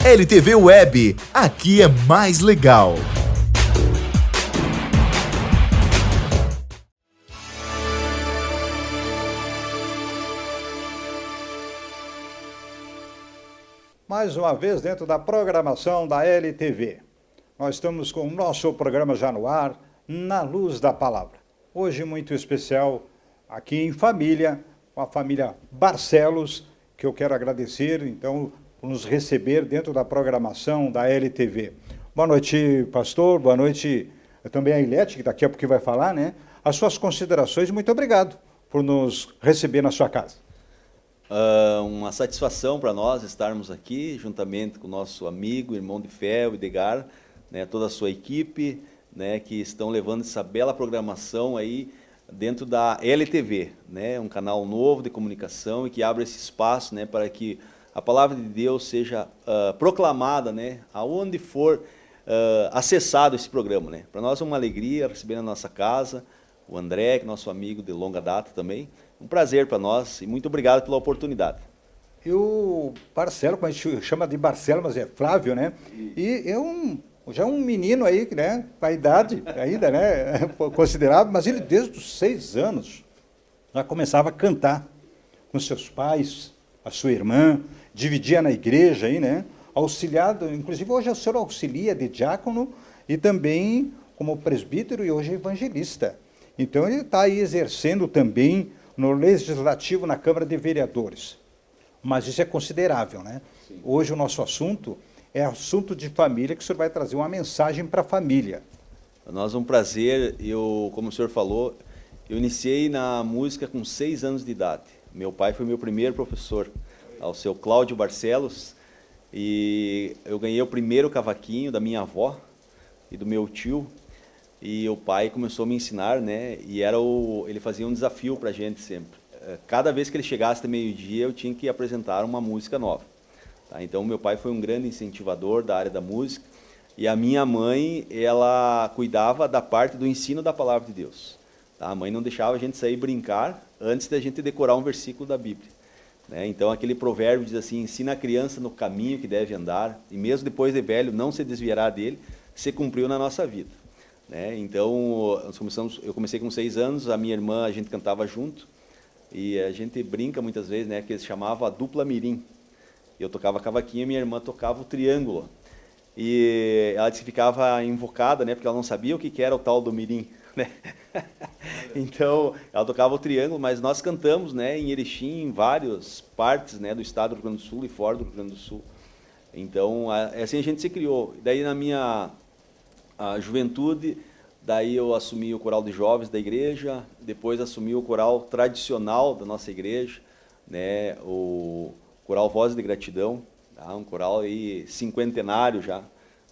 LTV Web, aqui é mais legal. Mais uma vez dentro da programação da LTV. Nós estamos com o nosso programa já no ar, Na Luz da Palavra. Hoje muito especial aqui em família, com a família Barcelos, que eu quero agradecer, então, por nos receber dentro da programação da LTV. Boa noite, pastor, boa noite também a Ilete, que daqui a pouco vai falar, né? As suas considerações, muito obrigado por nos receber na sua casa. Uma satisfação para nós estarmos aqui, juntamente com o nosso amigo, irmão de fé, o Edgar, né, toda a sua equipe, né, que estão levando essa bela programação aí dentro da LTV, né, um canal novo de comunicação e que abre esse espaço, né, para que a palavra de Deus seja proclamada, né, aonde for acessado esse programa, né. Para nós é uma alegria receber na nossa casa o André, que é nosso amigo de longa data também. Um prazer para nós e muito obrigado pela oportunidade. E o Barcelo, como a gente chama de Barcelo, mas é Flávio, né? E já é um menino aí, né? Com a idade ainda, né? Considerável, mas ele desde os 6 anos já começava a cantar com seus pais, a sua irmã, dividia na igreja aí, né? Auxiliado, inclusive hoje o senhor auxilia de diácono e também como presbítero e hoje evangelista. Então ele está aí exercendo também no Legislativo, na Câmara de Vereadores. Mas isso é considerável, né? Sim. Hoje o nosso assunto é assunto de família, que o senhor vai trazer uma mensagem para a família. Para nós é um prazer, como o senhor falou, eu iniciei na música com 6 anos de idade. Meu pai foi meu primeiro professor, o seu Cláudio Barcelos, e eu ganhei o primeiro cavaquinho da minha avó e do meu tio, e o pai começou a me ensinar, né? E ele fazia um desafio para a gente sempre. Cada vez que ele chegasse de meio-dia, eu tinha que apresentar uma música nova. Tá? Então, meu pai foi um grande incentivador da área da música. E a minha mãe, ela cuidava da parte do ensino da palavra de Deus. Tá? A mãe não deixava a gente sair brincar antes da gente decorar um versículo da Bíblia. Né? Então, aquele provérbio diz assim, ensina a criança no caminho que deve andar, e mesmo depois de velho, não se desviará dele, se cumpriu na nossa vida. Né? Então, eu comecei com 6 anos, a minha irmã, a gente cantava junto, e a gente brinca muitas vezes, né, que eles chamavam a dupla mirim. Eu tocava cavaquinho e minha irmã tocava o triângulo. E ela disse que ficava invocada, né, porque ela não sabia o que era o tal do mirim. Né? Então, ela tocava o triângulo, mas nós cantamos, né, em Erechim, em várias partes, né, do estado do Rio Grande do Sul e fora do Rio Grande do Sul. Então, assim a gente se criou. Daí, na minha juventude, daí eu assumi o coral de jovens da igreja, depois assumi o coral tradicional da nossa igreja, né, o coral Vozes de Gratidão, tá, um coral aí cinquentenário já,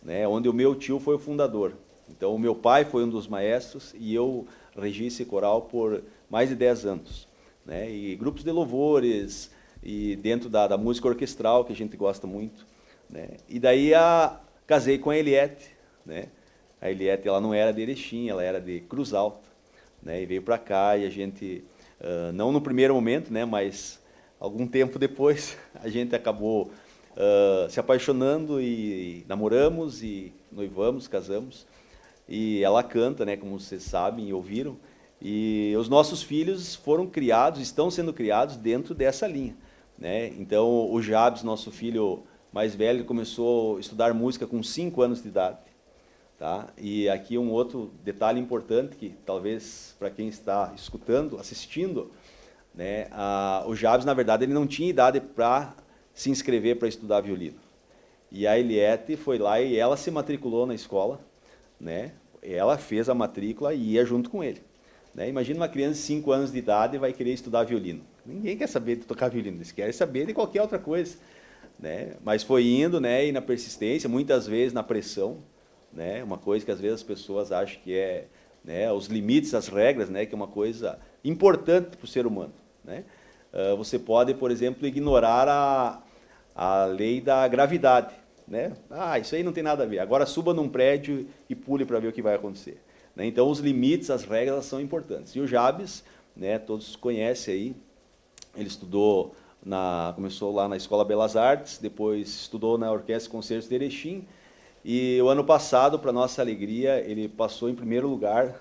né, onde o meu tio foi o fundador. Então, o meu pai foi um dos maestros e eu regi esse coral por mais de 10 anos. Né, e grupos de louvores, e dentro da música orquestral, que a gente gosta muito. Né, e daí casei com a Eliette, né. A Eliette, ela não era de Erechim, ela era de Cruz Alta, né, e veio para cá e a gente, não no primeiro momento, né, mas algum tempo depois, a gente acabou se apaixonando e namoramos e noivamos, casamos. E ela canta, né, como vocês sabem e ouviram, e os nossos filhos foram criados, estão sendo criados dentro dessa linha. Né? Então, o Jabes, nosso filho mais velho, começou a estudar música com 5 anos de idade. Tá? E aqui um outro detalhe importante, que talvez para quem está escutando, assistindo, né, o Jabes, na verdade, ele não tinha idade para se inscrever para estudar violino. E a Eliette foi lá e ela se matriculou na escola, né? Ela fez a matrícula e ia junto com ele. Né? Imagina uma criança de 5 anos de idade vai querer estudar violino. Ninguém quer saber de tocar violino, eles querem saber de qualquer outra coisa. Né? Mas foi indo, né, e na persistência, muitas vezes na pressão, né, uma coisa que às vezes as pessoas acham que é, né, os limites, as regras, né, que é uma coisa importante para o ser humano. Né? Você pode, por exemplo, ignorar a lei da gravidade. Né? Isso aí não tem nada a ver. Agora suba num prédio e pule para ver o que vai acontecer. Né? Então, os limites, as regras são importantes. E o Jabes, né, todos conhecem aí, ele estudou Começou lá na Escola Belas Artes, depois estudou na Orquestra e Concertos de Erechim, e o ano passado, para nossa alegria, ele passou em primeiro lugar,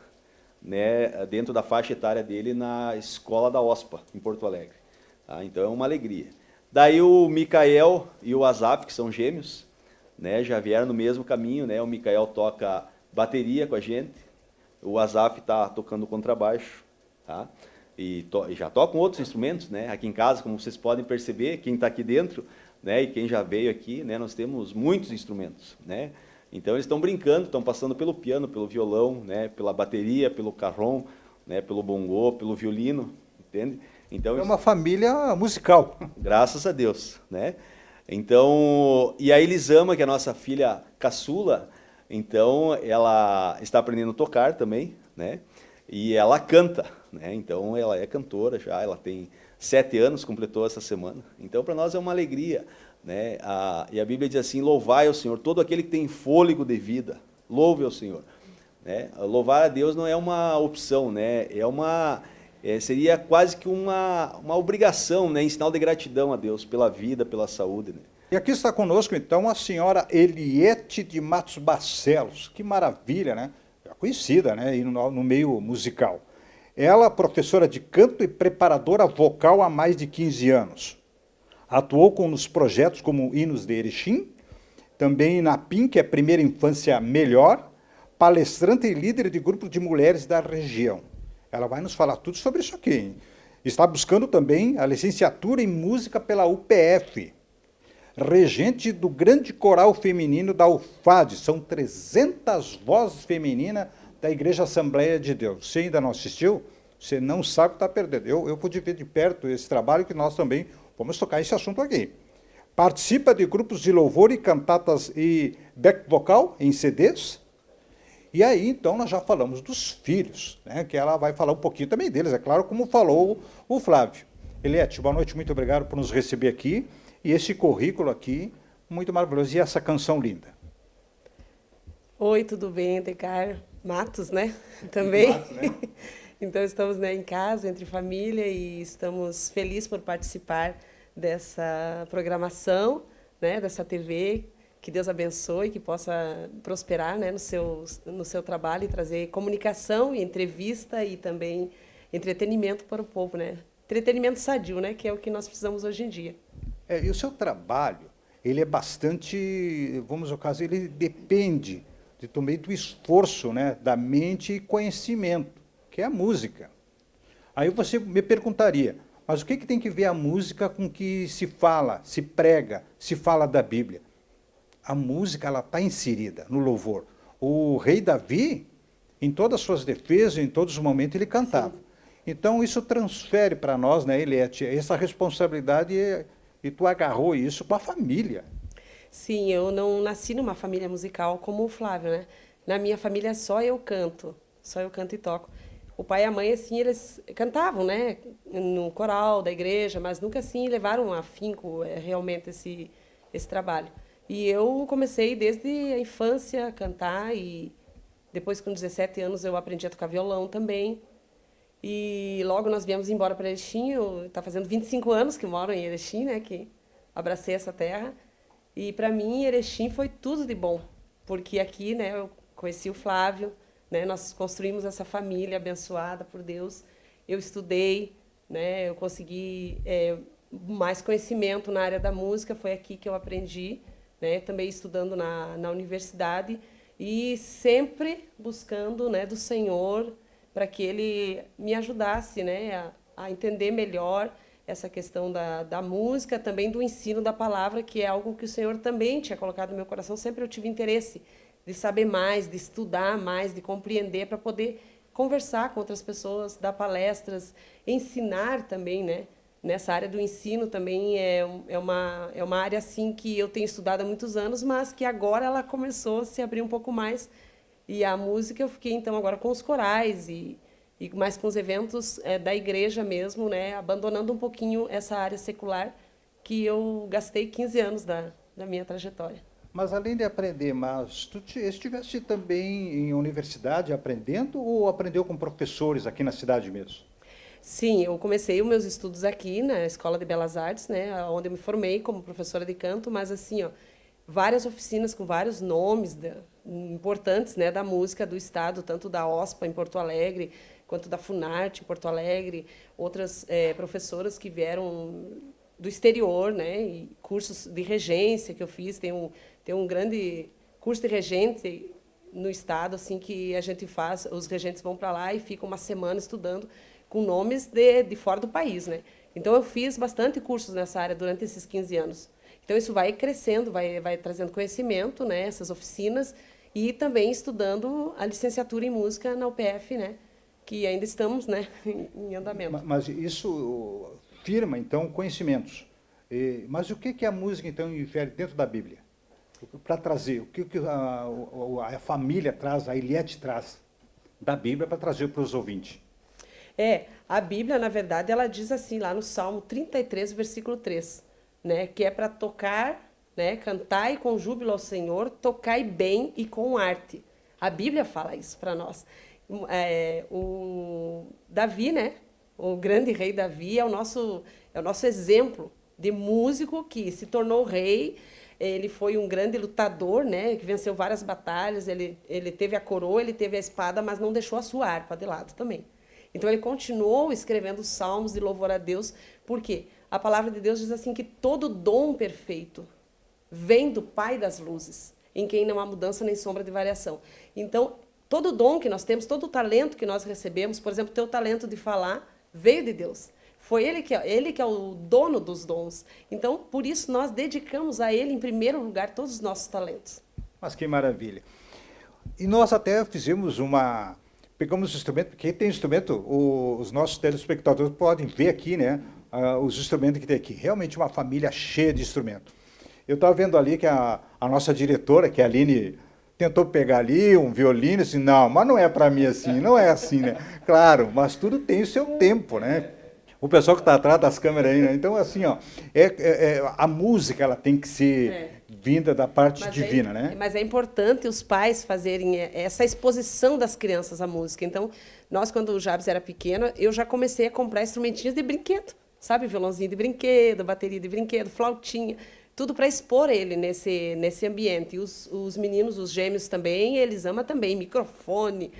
né, dentro da faixa etária dele, na Escola da OSPA, em Porto Alegre. Tá? Então é uma alegria. Daí o Micael e o Azaf, que são gêmeos, né, já vieram no mesmo caminho, né? O Micael toca bateria com a gente, o Azaf está tocando contrabaixo, tá? E já tocam outros instrumentos, né? Aqui em casa, como vocês podem perceber, quem está aqui dentro, né, e quem já veio aqui, né, nós temos muitos instrumentos, né? Então eles estão brincando, estão passando pelo piano, pelo violão, né, pela bateria, pelo carrom, né, pelo bongô, pelo violino, entende? Então é uma família musical. Graças a Deus, né? Então, e a Elisama, que é a nossa filha caçula, então ela está aprendendo a tocar também, né? E ela canta, né? Então ela é cantora já, ela tem 7 anos, completou essa semana. Então para nós é uma alegria, né? E a Bíblia diz assim: louvai ao Senhor, todo aquele que tem fôlego de vida, louve ao Senhor, né? Louvar a Deus não é uma opção, né? Seria quase que uma obrigação, né? Em sinal de gratidão a Deus pela vida, pela saúde, né? E aqui está conosco, então, a senhora Eliete de Matos Barcelos. Que maravilha, né? Já conhecida, né? E no meio musical. Ela, professora de canto e preparadora vocal há mais de 15 anos. Atuou nos projetos como Hinos de Erechim, também na PIN, que é Primeira Infância Melhor, palestrante e líder de grupo de mulheres da região. Ela vai nos falar tudo sobre isso aqui, hein? Está buscando também a licenciatura em música pela UPF. Regente do grande coral feminino da UFAD. São 300 vozes femininas da Igreja Assembleia de Deus. Você ainda não assistiu? Você não sabe o que está perdendo. Eu pude ver de perto esse trabalho, que nós também vamos tocar esse assunto aqui. Participa de grupos de louvor e cantatas e back vocal em CDs. E aí, então, nós já falamos dos filhos, né, que ela vai falar um pouquinho também deles, é claro, como falou o Flávio. Eliete, boa noite, muito obrigado por nos receber aqui. E esse currículo aqui, muito maravilhoso. E essa canção linda? Oi, tudo bem, Edgar? Matos, né? Também. Matos, né? Então, estamos, né, em casa, entre família, e estamos felizes por participar dessa programação, né, dessa TV. Que Deus abençoe, que possa prosperar, né, no seu trabalho e trazer comunicação e entrevista e também entretenimento para o povo, né? Entretenimento sadio, né, que é o que nós precisamos hoje em dia. E o seu trabalho, ele é bastante, vamos ao caso, ele depende também do esforço, né, da mente e conhecimento, que é a música. Aí você me perguntaria, mas o que tem que ver a música com que se fala, se prega, se fala da Bíblia? A música está inserida no louvor. O rei Davi, em todas as suas defesas, em todos os momentos, ele cantava. Sim. Então, isso transfere para nós, né, Eliete, essa responsabilidade, e tu agarrou isso com a família. Sim, eu não nasci numa família musical como o Flávio, né? Na minha família só eu canto e toco. O pai e a mãe, assim, eles cantavam, né, no coral da igreja, mas nunca, assim, levaram a afinco realmente esse trabalho. E eu comecei desde a infância a cantar, e depois, com 17 anos, eu aprendi a tocar violão também. E logo nós viemos embora para Erechim. Está fazendo 25 anos que moro em Erechim, né, que abracei essa terra. E, para mim, Erechim foi tudo de bom, porque aqui, né, eu conheci o Flávio, né, nós construímos essa família abençoada por Deus. Eu estudei, né, eu consegui mais conhecimento na área da música, foi aqui que eu aprendi. Né, também estudando na universidade e sempre buscando, né, do Senhor para que Ele me ajudasse, né, a entender melhor essa questão da música, também do ensino da palavra, que é algo que o Senhor também tinha colocado no meu coração. Sempre eu tive interesse de saber mais, de estudar mais, de compreender, para poder conversar com outras pessoas, dar palestras, ensinar também, né? Nessa área do ensino também é uma área assim que eu tenho estudado há muitos anos, mas que agora ela começou a se abrir um pouco mais. E a música eu fiquei, então, agora com os corais e mais com os eventos da igreja mesmo, né, abandonando um pouquinho essa área secular que eu gastei 15 anos da minha trajetória. Mas, além de aprender, mas tu estiveste também em universidade aprendendo ou aprendeu com professores aqui na cidade mesmo? Sim, eu comecei os meus estudos aqui na Escola de Belas Artes, né, onde eu me formei como professora de canto, mas assim, ó, várias oficinas com vários nomes importantes, né, da música do estado, tanto da OSPA em Porto Alegre, quanto da Funarte em Porto Alegre, outras professoras que vieram do exterior, né, e cursos de regência que eu fiz, tem um grande curso de regente no estado, assim, que a gente faz, os regentes vão para lá e ficam uma semana estudando com nomes de fora do país, né? Então, eu fiz bastante cursos nessa área durante esses 15 anos. Então, isso vai crescendo, vai trazendo conhecimento, né, essas oficinas, e também estudando a licenciatura em música na UPF, né, que ainda estamos, né, em andamento. Mas isso firma, então, conhecimentos. Mas o que a música, então, infere dentro da Bíblia? Para trazer, o que a família traz, a Eliette traz da Bíblia para trazer para os ouvintes? A Bíblia, na verdade, ela diz assim, lá no Salmo 33, versículo 3, né, que é para tocar, né, cantai com júbilo ao Senhor, tocai bem e com arte. A Bíblia fala isso para nós. O Davi, né, o grande rei Davi, é o nosso exemplo de músico que se tornou rei. Ele foi um grande lutador, né, que venceu várias batalhas, ele teve a coroa, ele teve a espada, mas não deixou a sua harpa de lado também. Então, ele continuou escrevendo salmos de louvor a Deus, porque a palavra de Deus diz assim que todo dom perfeito vem do Pai das luzes, em quem não há mudança nem sombra de variação. Então, todo dom que nós temos, todo talento que nós recebemos, por exemplo, o teu talento de falar, veio de Deus. Foi ele que é o dono dos dons. Então, por isso, nós dedicamos a ele, em primeiro lugar, todos os nossos talentos. Mas que maravilha. E nós até fizemos pegamos o instrumento, porque tem instrumento, os nossos telespectadores podem ver aqui, né, os instrumentos que tem aqui. Realmente uma família cheia de instrumentos. Eu estava vendo ali que a nossa diretora, que é a Aline, tentou pegar ali um violino, assim, não, mas não é para mim assim, não é assim, né? Claro, mas tudo tem o seu tempo, né? O pessoal que está atrás das câmeras aí, né? Então, assim, ó, a música ela tem que ser vinda da parte divina, né? Mas é importante os pais fazerem essa exposição das crianças à música. Então, nós, quando o Jabs era pequeno, eu já comecei a comprar instrumentinhos de brinquedo, sabe? Violãozinho de brinquedo, bateria de brinquedo, flautinha, tudo para expor ele nesse ambiente. E os meninos, os gêmeos também, eles amam também microfone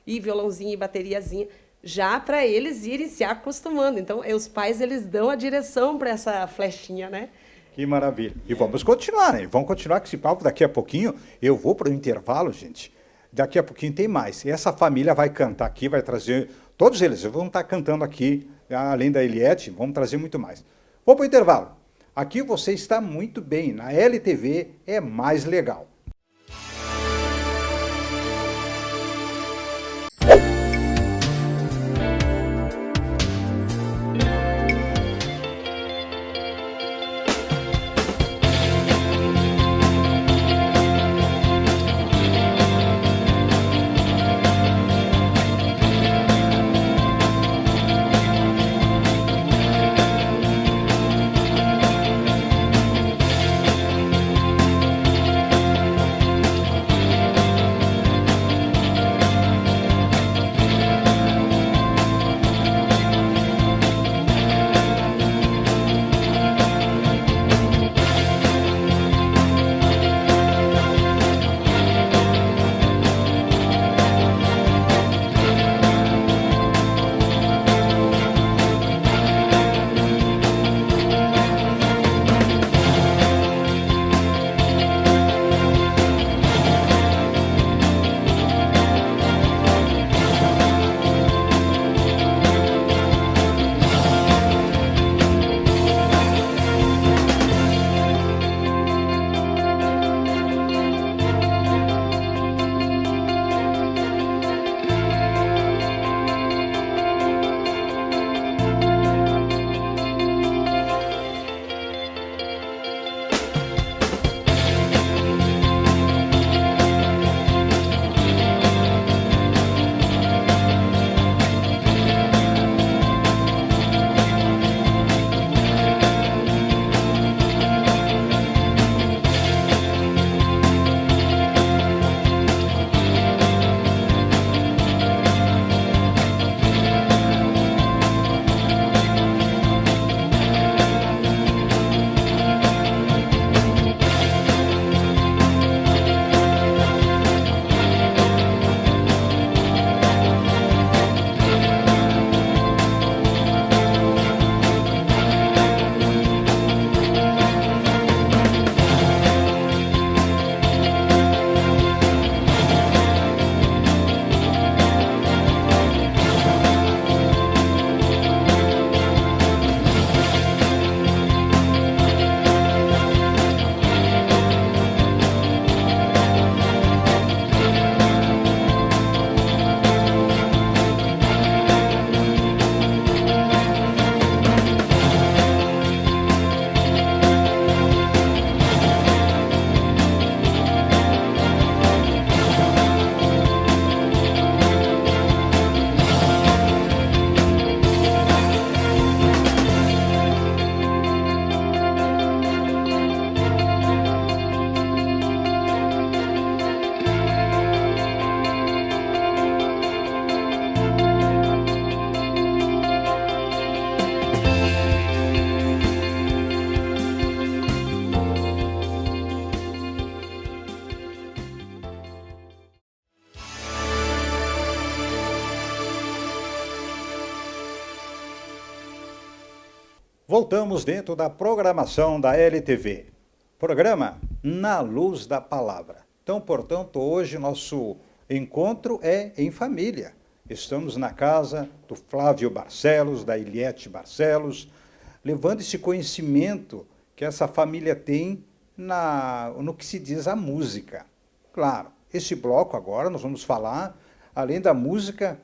e violãozinho e bateriazinha, já para eles irem se acostumando. Então, os pais, eles dão a direção para essa flechinha, né? Que maravilha. E vamos continuar, né? Vamos continuar com esse papo daqui a pouquinho. Eu vou para o intervalo, gente. Daqui a pouquinho tem mais. E essa família vai cantar aqui, vai trazer... Todos eles vão estar cantando aqui, além da Eliette, vamos trazer muito mais. Vou para o intervalo. Aqui você está muito bem. Na LTV é mais legal. Voltamos dentro da programação da LTV. Programa Na Luz da Palavra. Então, portanto, hoje nosso encontro é em família. Estamos na casa do Flávio Barcelos, da Eliette Barcelos, levando esse conhecimento que essa família tem no que se diz a música. Claro, esse bloco agora nós vamos falar, além da música,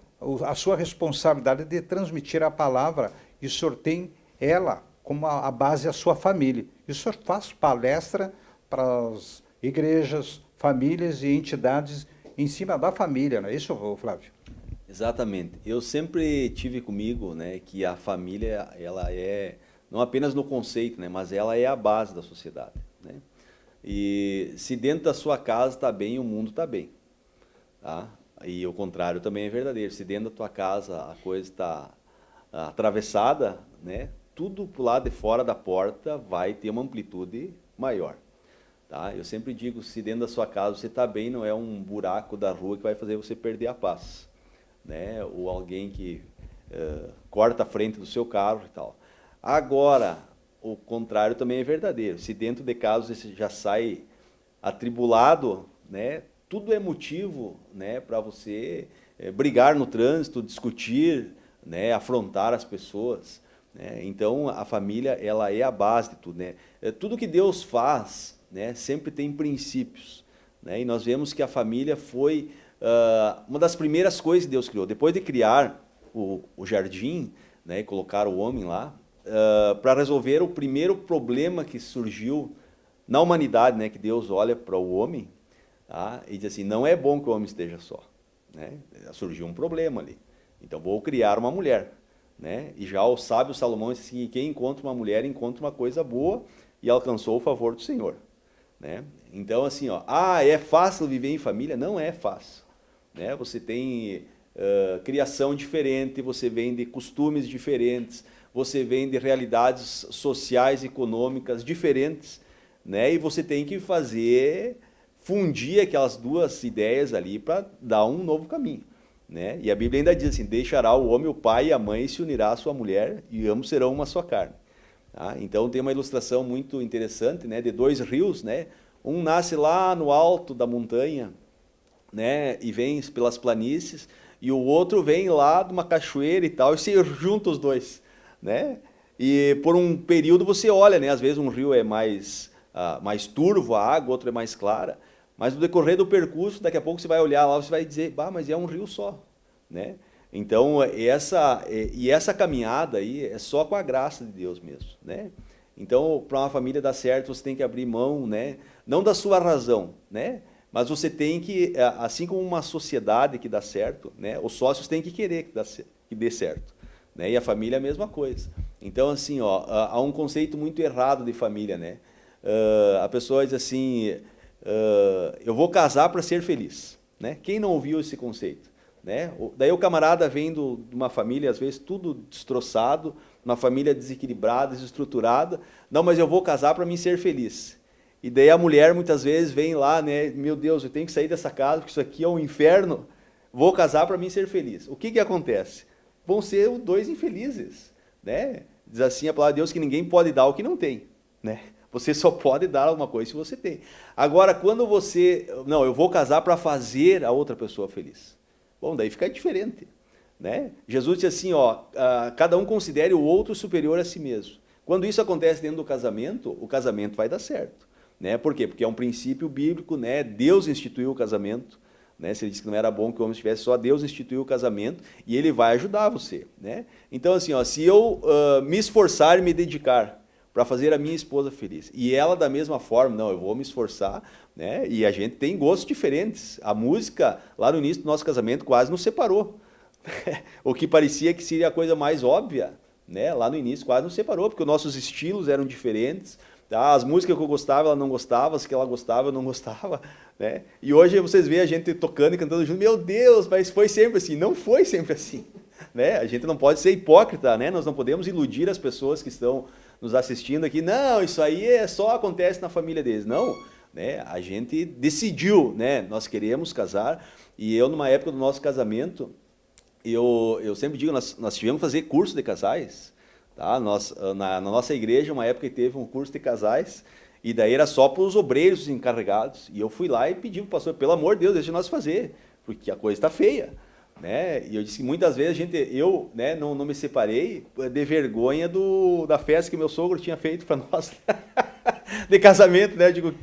a sua responsabilidade de transmitir a palavra, e o senhor tem ela como a base da sua família. E o senhor faz palestra para as igrejas, famílias e entidades em cima da família, não é isso, Flávio? Exatamente. Eu sempre tive comigo, né, que a família, ela é, não apenas no conceito, né, mas ela é a base da sociedade, né? E se dentro da sua casa está bem, o mundo está bem, tá? E o contrário também é verdadeiro. Se dentro da tua casa a coisa está atravessada, né, tudo para o lado de fora da porta vai ter uma amplitude maior. Tá? Eu sempre digo, se dentro da sua casa você está bem, não é um buraco da rua que vai fazer você perder a paz, né? Ou alguém que corta a frente do seu carro e tal. Agora, o contrário também é verdadeiro. Se dentro de casa você já sai atribulado, né, tudo é motivo, né, para você brigar no trânsito, discutir, né, afrontar as pessoas, né? Então, a família, ela é a base de tudo, né? Tudo que Deus faz, né, sempre tem princípios, né? E nós vemos que a família foi uma das primeiras coisas que Deus criou. Depois de criar o jardim, né, e colocar o homem lá, para resolver o primeiro problema que surgiu na humanidade, né, que Deus olha para o homem, tá, e diz assim, não é bom que o homem esteja só, né? Surgiu um problema ali, então vou criar uma mulher, né? E já o sábio Salomão disse assim, quem encontra uma mulher encontra uma coisa boa e alcançou o favor do Senhor, né? Então assim, ó, é fácil viver em família? Não é fácil, né? Você tem criação diferente, você vem de costumes diferentes, você vem de realidades sociais, econômicas diferentes, né? E você tem que fundir aquelas duas ideias ali para dar um novo caminho, né? E a Bíblia ainda diz assim, deixará o homem o pai e a mãe e se unirá à sua mulher e ambos serão uma só carne. Tá? Então tem uma ilustração muito interessante, né, de dois rios, né? Um nasce lá no alto da montanha, né, e vem pelas planícies, e o outro vem lá de uma cachoeira e tal, e se junta os dois, né? E por um período você olha, né, às vezes um rio é mais turvo a água, outro é mais clara, mas no decorrer do percurso, daqui a pouco você vai olhar lá, você vai dizer, mas é um rio só, né? Então, essa caminhada aí é só com a graça de Deus mesmo, né? Então, para uma família dar certo, você tem que abrir mão, né? Não da sua razão, né? Mas você tem que, assim como uma sociedade que dá certo, né? Os sócios têm que querer que dê certo, né? E a família é a mesma coisa. Então, assim, ó, há um conceito muito errado de família, né? A pessoa diz assim, eu vou casar para ser feliz, né? Quem não ouviu esse conceito, né? Daí o camarada vem de uma família, às vezes, tudo destroçado, uma família desequilibrada, desestruturada, não, mas eu vou casar para mim ser feliz. E daí a mulher, muitas vezes, vem lá, né? Meu Deus, eu tenho que sair dessa casa, porque isso aqui é um inferno, vou casar para mim ser feliz. O que acontece? Vão ser os dois infelizes, né? Diz assim a palavra de Deus que ninguém pode dar o que não tem, né? Você só pode dar alguma coisa se você tem. Agora, quando não, eu vou casar para fazer a outra pessoa feliz. Bom, daí fica diferente, né? Jesus disse assim, ó, cada um considere o outro superior a si mesmo. Quando isso acontece dentro do casamento, o casamento vai dar certo, né? Por quê? Porque é um princípio bíblico, né? Deus instituiu o casamento, né? Se ele disse que não era bom que o homem estivesse só, Deus instituiu o casamento e ele vai ajudar você, né? Então, assim, ó, se eu me esforçar e me dedicar para fazer a minha esposa feliz, e ela da mesma forma, não, eu vou me esforçar, né? E a gente tem gostos diferentes. A música, lá no início do nosso casamento, quase nos separou. O que parecia que seria a coisa mais óbvia, né? Lá no início quase nos separou, porque os nossos estilos eram diferentes, tá? As músicas que eu gostava, ela não gostava, as que ela gostava, eu não gostava, né? E hoje vocês veem a gente tocando e cantando junto, meu Deus, mas foi sempre assim. Não foi sempre assim, né? A gente não pode ser hipócrita, né? Nós não podemos iludir as pessoas que estão nos assistindo aqui, não, isso aí só acontece na família deles. Não, né? A gente decidiu, né? Nós queremos casar, e eu, numa época do nosso casamento, eu sempre digo, nós tivemos que fazer curso de casais, Tá? Na nossa igreja, uma época teve um curso de casais, e daí era só para os obreiros encarregados. E eu fui lá e pedi para o pastor, pelo amor de Deus, deixa nós fazer, porque a coisa está feia. Né? E eu disse que muitas vezes eu né, não me separei de vergonha da festa que meu sogro tinha feito para nós de casamento, né? Eu digo,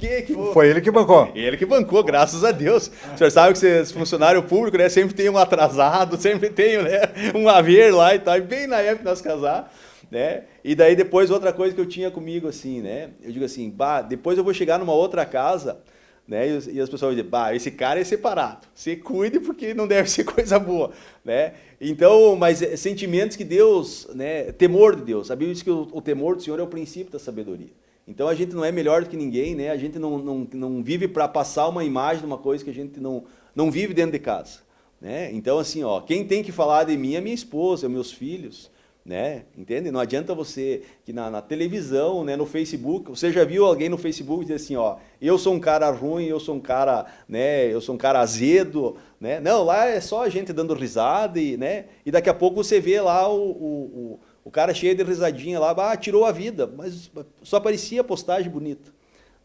Foi ele que bancou. Ele que bancou, graças a Deus. O senhor sabe que vocês, funcionário público, né, sempre tem um atrasado, sempre tem, né, um haver lá e tal, e bem na época que nós casar, né? E daí depois outra coisa que eu tinha comigo assim, né? Eu digo assim, depois eu vou chegar numa outra casa, né? E as pessoas dizem, esse cara é separado, você cuide porque não deve ser coisa boa, né? Então, mas sentimentos que Deus, né? Temor de Deus, a Bíblia diz que o temor do Senhor é o princípio da sabedoria. Então a gente não é melhor do que ninguém, né? A gente não vive para passar uma imagem de uma coisa que a gente não vive dentro de casa, né? Então assim, ó, quem tem que falar de mim é minha esposa, meus filhos, né? Entende? Não adianta você que na televisão, né, no Facebook, você já viu alguém no Facebook dizer assim, ó, eu sou um cara ruim, eu sou um cara, né, eu sou um cara azedo, né? Não, lá é só a gente dando risada né? E daqui a pouco você vê lá o cara cheio de risadinha lá, tirou a vida, mas só parecia postagem bonita,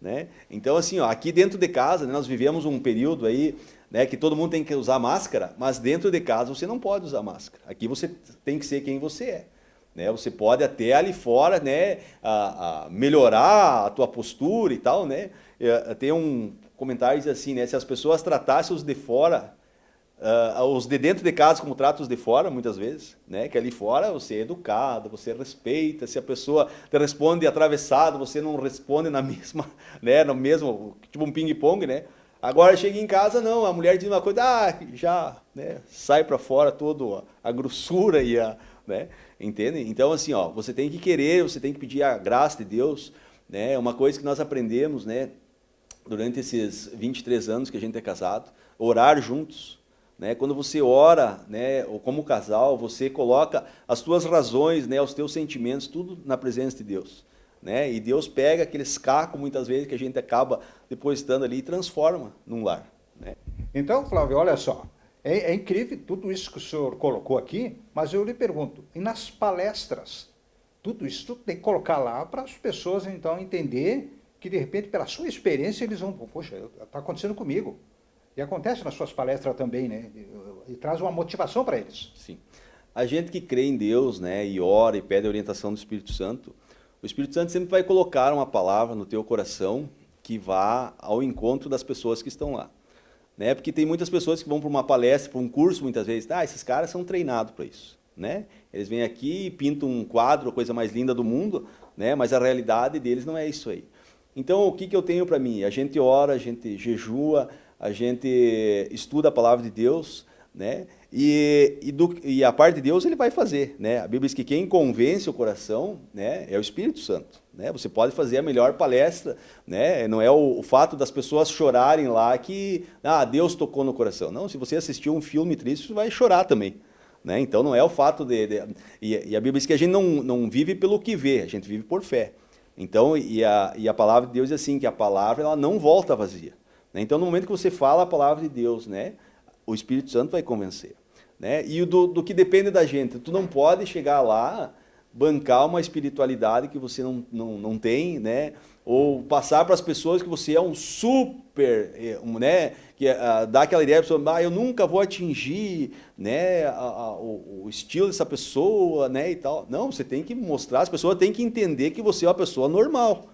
né? Então assim, ó, aqui dentro de casa, né, nós vivemos um período aí, né, que todo mundo tem que usar máscara, mas dentro de casa você não pode usar máscara. Aqui você tem que ser quem você é. Né? Você pode até ali fora, né, melhorar a tua postura e tal. Né? Tem um comentário que diz assim, né, se as pessoas tratassem os de fora, os de dentro de casa como tratam os de fora, muitas vezes, né, que ali fora você é educado, você respeita, se a pessoa te responde atravessado, você não responde na mesma, né, no mesmo, tipo um ping-pong, né? Agora chega em casa, não, a mulher diz uma coisa, já, né, sai para fora toda a grossura e né, entende? Então assim, ó, você tem que querer, você tem que pedir a graça de Deus, né? Uma coisa que nós aprendemos, né, durante esses 23 anos que a gente é casado, orar juntos, né? Quando você ora, né, ou como casal, você coloca as tuas razões, né, os teus sentimentos, tudo na presença de Deus. Né? E Deus pega aqueles cacos, muitas vezes, que a gente acaba depositando ali e transforma num lar. Né? Então, Flávio, olha só, é incrível tudo isso que o senhor colocou aqui, mas eu lhe pergunto, e nas palestras, tudo isso tem que colocar lá para as pessoas, então, entender que, de repente, pela sua experiência, eles vão, poxa, está acontecendo comigo. E acontece nas suas palestras também, né? E traz uma motivação para eles. Sim. A gente que crê em Deus, né, e ora e pede a orientação do Espírito Santo, o Espírito Santo sempre vai colocar uma palavra no teu coração que vá ao encontro das pessoas que estão lá. Né? Porque tem muitas pessoas que vão para uma palestra, para um curso, muitas vezes, esses caras são treinados para isso. Né? Eles vêm aqui e pintam um quadro, a coisa mais linda do mundo, né? Mas a realidade deles não é isso aí. Então, o que eu tenho para mim? A gente ora, a gente jejua, a gente estuda a palavra de Deus, né? E a parte de Deus ele vai fazer, né? A Bíblia diz que quem convence o coração, né, é o Espírito Santo, né? Você pode fazer a melhor palestra, né? Não é o fato das pessoas chorarem lá que Deus tocou no coração. Não, se você assistiu um filme triste, você vai chorar também, né? Então não é o fato e a Bíblia diz que a gente não vive pelo que vê, a gente vive por fé. Então e a palavra de Deus é assim, que a palavra ela não volta vazia, né? Então no momento que você fala a palavra de Deus, né, o Espírito Santo vai convencer. Né? E do que depende da gente. Tu não pode chegar lá, bancar uma espiritualidade que você não tem, né? Ou passar para as pessoas que você é um super, né? Que dá aquela ideia, a pessoa, eu nunca vou atingir, né, o estilo dessa pessoa, né, e tal. Não, você tem que mostrar, as pessoas têm que entender que você é uma pessoa normal.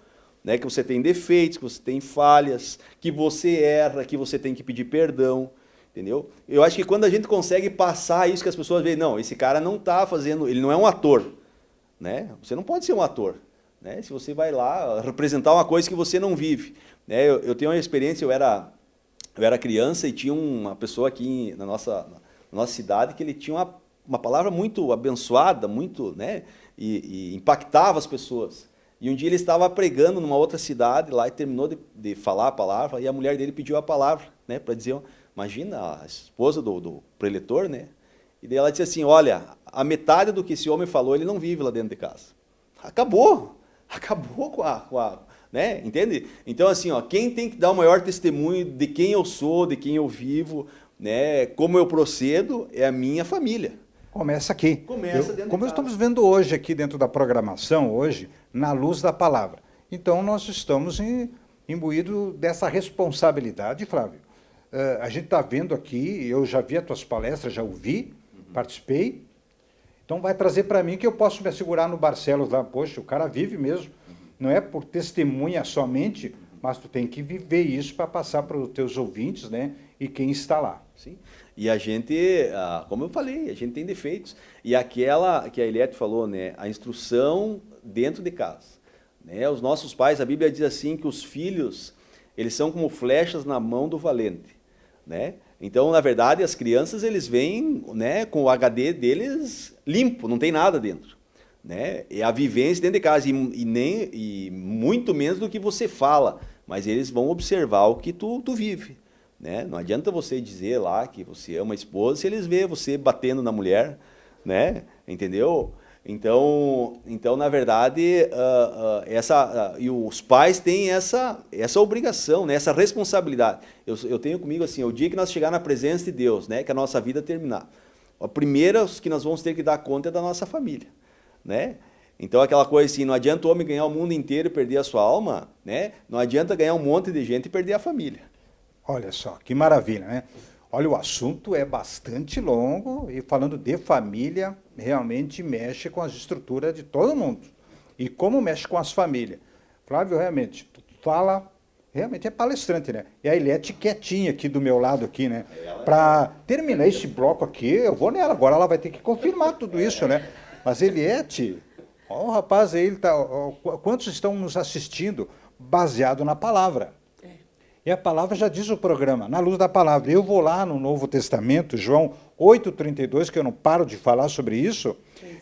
Né, que você tem defeitos, que você tem falhas, que você erra, que você tem que pedir perdão. Entendeu? Eu acho que quando a gente consegue passar isso que as pessoas veem, não, esse cara não está fazendo, ele não é um ator, né? Você não pode ser um ator, né? Se você vai lá representar uma coisa que você não vive, né? Eu tenho uma experiência, eu era criança e tinha uma pessoa aqui na nossa cidade que ele tinha uma palavra muito abençoada, muito, né? E impactava as pessoas. E um dia ele estava pregando numa outra cidade lá e terminou de falar a palavra e a mulher dele pediu a palavra, né? Para dizer, imagina, a esposa do preletor, né? E daí ela disse assim, olha, a metade do que esse homem falou, ele não vive lá dentro de casa. Acabou com a né? Entende? Então assim, ó, quem tem que dar o maior testemunho de quem eu sou, de quem eu vivo, né? Como eu procedo, é a minha família. Começa aqui. Começa dentro como de estamos casa. vendo hoje aqui dentro da programação, hoje, na luz da palavra. Então, nós estamos imbuídos dessa responsabilidade, Flávio. A gente está vendo aqui, eu já vi as tuas palestras, já ouvi, participei. Então, vai trazer para mim que eu posso me assegurar no Barcelos lá. Poxa, o cara vive mesmo. Não é por testemunha somente, mas tu tem que viver isso para passar para os teus ouvintes, né? E quem está lá. Sim. E a gente, como eu falei, a gente tem defeitos. E aquela que a Eliette falou, né? A instrução dentro de casa. Né? Os nossos pais, a Bíblia diz assim que os filhos, eles são como flechas na mão do valente. Né? Então, na verdade, as crianças, eles vêm, né, com o HD deles limpo, não tem nada dentro. Né? É a vivência dentro de casa, e muito menos do que você fala, mas eles vão observar o que tu vive. Né? Não adianta você dizer lá que você ama a esposa se eles vêem você batendo na mulher, né? Entendeu? Então, na verdade, e os pais têm essa obrigação, né? Essa responsabilidade. Eu tenho comigo assim, o dia que nós chegar na presença de Deus, né? Que a nossa vida terminar, a primeira que nós vamos ter que dar conta é da nossa família. Né? Então, aquela coisa assim, não adianta o homem ganhar o mundo inteiro e perder a sua alma, né? Não adianta ganhar um monte de gente e perder a família. Olha só, que maravilha, né? Olha, o assunto é bastante longo e falando de família, realmente mexe com as estruturas de todo mundo. E como mexe com as famílias. Flávio, realmente, tu fala, realmente é palestrante, né? E a Eliette quietinha aqui do meu lado aqui, né? Para terminar esse bloco aqui, eu vou nela, agora ela vai ter que confirmar tudo isso, né? Mas Eliette, ó, o rapaz aí, quantos estão nos assistindo baseado na palavra? E a palavra já diz o programa, na luz da palavra. Eu vou lá no Novo Testamento, João 8,32, que eu não paro de falar sobre isso.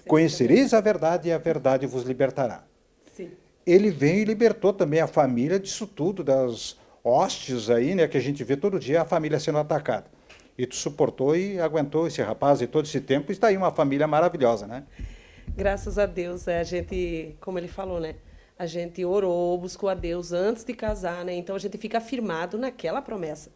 Conhecereis a verdade e a verdade vos libertará. Sim. Ele veio e libertou também a família disso tudo, das hostes aí, né, que a gente vê todo dia a família sendo atacada. E tu suportou e aguentou esse rapaz e todo esse tempo, e está aí uma família maravilhosa, né? Graças a Deus, a gente, como ele falou, né? A gente orou, buscou a Deus antes de casar, né? Então a gente fica firmado naquela promessa,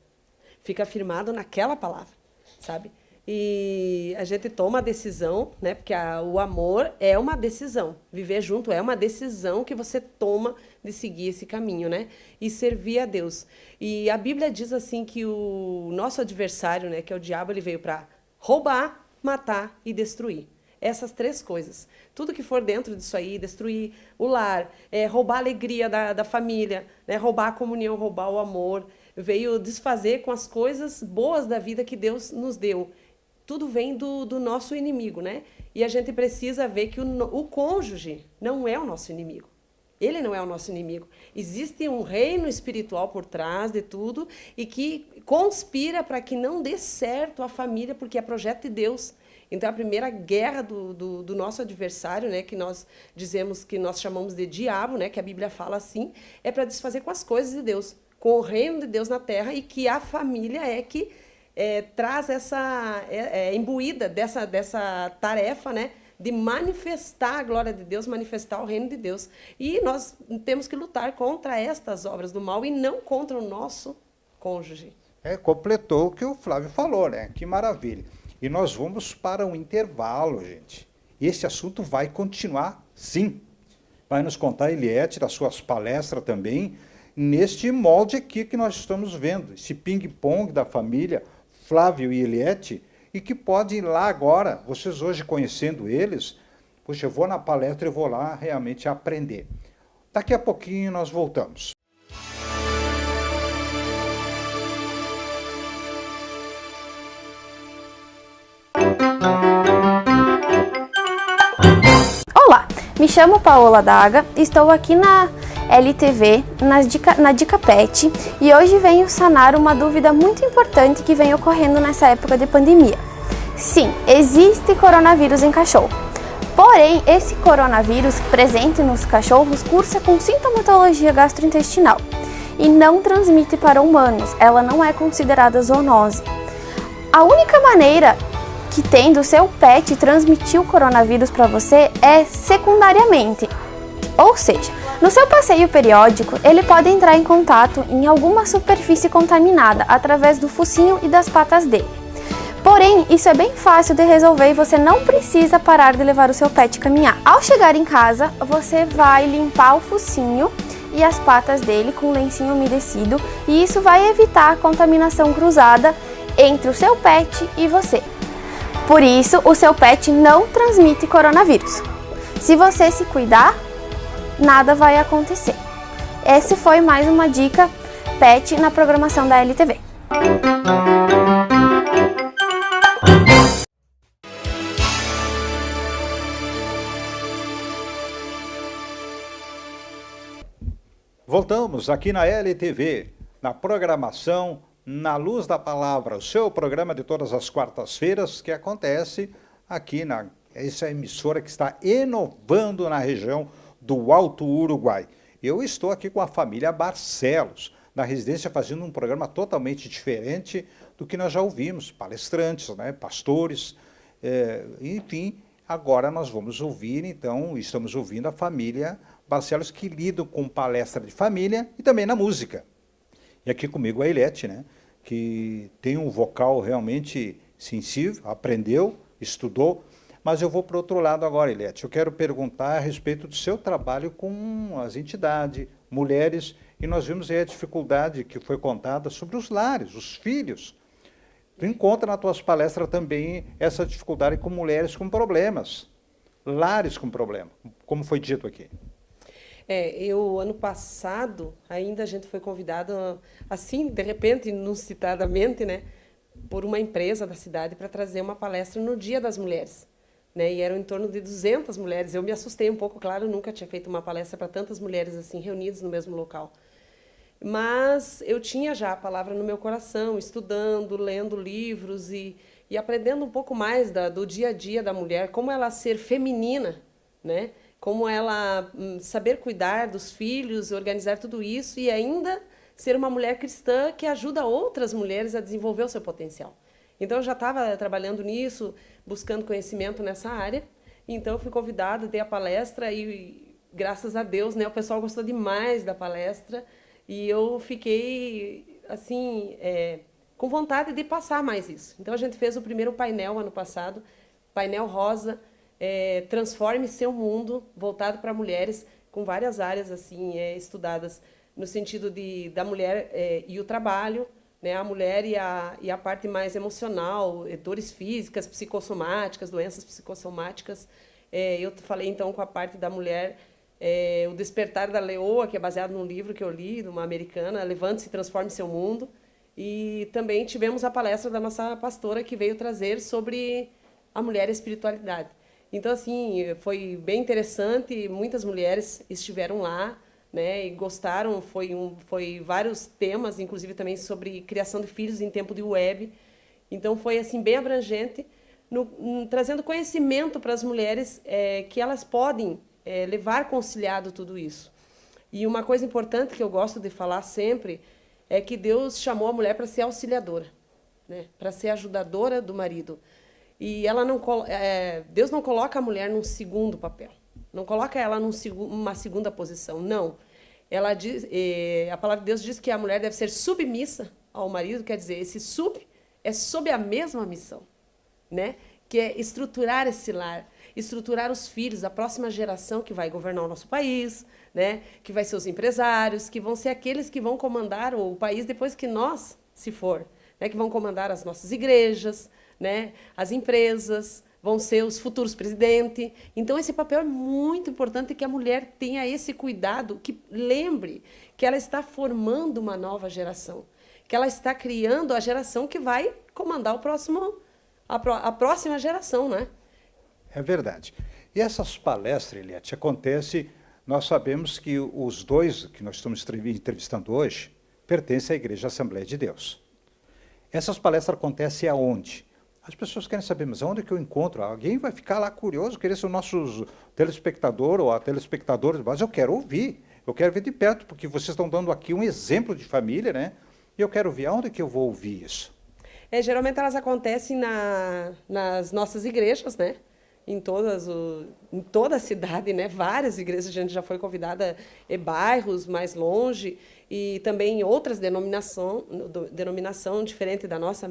fica firmado naquela palavra, sabe? E a gente toma a decisão, né? Porque o amor é uma decisão, viver junto é uma decisão que você toma de seguir esse caminho, né? E servir a Deus. E a Bíblia diz assim que o nosso adversário, né? Que é o diabo, ele veio para roubar, matar e destruir. Essas três coisas. Tudo que for dentro disso aí, destruir o lar, roubar a alegria da família, né? Roubar a comunhão, roubar o amor, veio desfazer com as coisas boas da vida que Deus nos deu. Tudo vem do nosso inimigo, né? E a gente precisa ver que o cônjuge não é o nosso inimigo. Ele não é o nosso inimigo. Existe um reino espiritual por trás de tudo e que conspira para que não dê certo a família, porque é projeto de Deus. Então, a primeira guerra do nosso adversário, né, que nós dizemos, que nós chamamos de diabo, né, que a Bíblia fala assim, é para desfazer com as coisas de Deus, com o reino de Deus na terra, e que a família é que traz essa, imbuída dessa tarefa, né, de manifestar a glória de Deus, manifestar o reino de Deus. E nós temos que lutar contra estas obras do mal e não contra o nosso cônjuge. Completou o que o Flávio falou, né? Que maravilha. E nós vamos para um intervalo, gente. E esse assunto vai continuar, sim. Vai nos contar a Eliette, das suas palestras também, neste molde aqui que nós estamos vendo, esse ping-pong da família, Flávio e Eliette, e que pode ir lá agora, vocês hoje conhecendo eles, poxa, eu vou na palestra e vou lá realmente aprender. Daqui a pouquinho nós voltamos. Olá, me chamo Paola Daga, estou aqui na LTV, na Dica Pet, e hoje venho sanar uma dúvida muito importante que vem ocorrendo nessa época de pandemia. Sim, existe coronavírus em cachorro. Porém, esse coronavírus presente nos cachorros cursa com sintomatologia gastrointestinal e não transmite para humanos, ela não é considerada zoonose. A única maneira que tem do seu pet transmitir o coronavírus para você é secundariamente. Ou seja, no seu passeio periódico, ele pode entrar em contato em alguma superfície contaminada através do focinho e das patas dele. Porém, isso é bem fácil de resolver e você não precisa parar de levar o seu pet caminhar. Ao chegar em casa, você vai limpar o focinho e as patas dele com lencinho umedecido, e isso vai evitar a contaminação cruzada entre o seu pet e você. Por isso, o seu pet não transmite coronavírus. Se você se cuidar, nada vai acontecer. Essa foi mais uma dica pet na programação da LTV. Voltamos aqui na LTV, na programação Na Luz da Palavra, o seu programa de todas as quartas-feiras que acontece aqui essa emissora que está inovando na região do Alto Uruguai. Eu estou aqui com a família Barcelos, na residência, fazendo um programa totalmente diferente do que nós já ouvimos, palestrantes, né, pastores, enfim. Agora nós vamos ouvir, então, estamos ouvindo a família Barcelos, que lidam com palestra de família e também na música. E aqui comigo a Ilete, né, que tem um vocal realmente sensível, aprendeu, estudou. Mas eu vou para o outro lado agora, Ilete. Eu quero perguntar a respeito do seu trabalho com as entidades, mulheres, e nós vimos aí a dificuldade que foi contada sobre os lares, os filhos. Tu encontra nas tuas palestras também essa dificuldade com mulheres com problemas, lares com problema, como foi dito aqui. Ano passado, ainda a gente foi convidado, assim, de repente, inusitadamente, né, por uma empresa da cidade para trazer uma palestra no Dia das Mulheres. Né, e eram em torno de 200 mulheres. Eu me assustei um pouco, claro, nunca tinha feito uma palestra para tantas mulheres assim reunidas no mesmo local. Mas eu tinha já a palavra no meu coração, estudando, lendo livros e aprendendo um pouco mais do dia a dia da mulher, como ela ser feminina, né? Como ela saber cuidar dos filhos, organizar tudo isso e ainda ser uma mulher cristã que ajuda outras mulheres a desenvolver o seu potencial. Então, eu já estava trabalhando nisso, buscando conhecimento nessa área. Então, eu fui convidada, dei a palestra e, graças a Deus, né, o pessoal gostou demais da palestra. E eu fiquei, assim, com vontade de passar mais isso. Então, a gente fez o primeiro painel ano passado, painel rosa, Transforme Seu Mundo, voltado para mulheres, com várias áreas assim estudadas no sentido da mulher e o trabalho, né, a mulher e a parte mais emocional, dores físicas, psicossomáticas, doenças psicossomáticas. Eu falei, então, com a parte da mulher, O Despertar da Leoa, que é baseado num livro que eu li, de uma americana, Levante-se e Transforme Seu Mundo. E também tivemos a palestra da nossa pastora, que veio trazer sobre a mulher e a espiritualidade. Então, assim, foi bem interessante, muitas mulheres estiveram lá, né, e gostaram, foi vários temas, inclusive também sobre criação de filhos em tempo de web. Então, foi assim bem abrangente, trazendo conhecimento para as mulheres que elas podem levar conciliado tudo isso. E uma coisa importante que eu gosto de falar sempre é que Deus chamou a mulher para ser auxiliadora, né, para ser ajudadora do marido. E Deus não coloca a mulher num segundo papel, não coloca ela numa segunda posição, não. Ela diz, a palavra de Deus diz que a mulher deve ser submissa ao marido, quer dizer, esse é sob a mesma missão, né? Que é estruturar esse lar, estruturar os filhos, a próxima geração que vai governar o nosso país, né? Que vai ser os empresários, que vão ser aqueles que vão comandar o país depois que nós, se for, né? Que vão comandar as nossas igrejas, né? As empresas, vão ser os futuros presidentes. Então, esse papel é muito importante, que a mulher tenha esse cuidado, que lembre que ela está formando uma nova geração, que ela está criando a geração que vai comandar a próxima geração, né? É verdade. E essas palestras, Eliette, acontece, nós sabemos que os dois que nós estamos entrevistando hoje pertencem à Igreja Assembleia de Deus. Essas palestras acontecem aonde? As pessoas querem saber, mas onde que eu encontro? Alguém vai ficar lá curioso, querer ser o nosso telespectador ou a telespectadora, mas eu quero ouvir, eu quero ver de perto, porque vocês estão dando aqui um exemplo de família, né? E eu quero ouvir, aonde que eu vou ouvir isso? Geralmente elas acontecem nas nossas igrejas, né? Em toda a cidade, né? Várias igrejas a gente já foi convidada, bairros mais longe, e também em outras denominação diferente da nossa,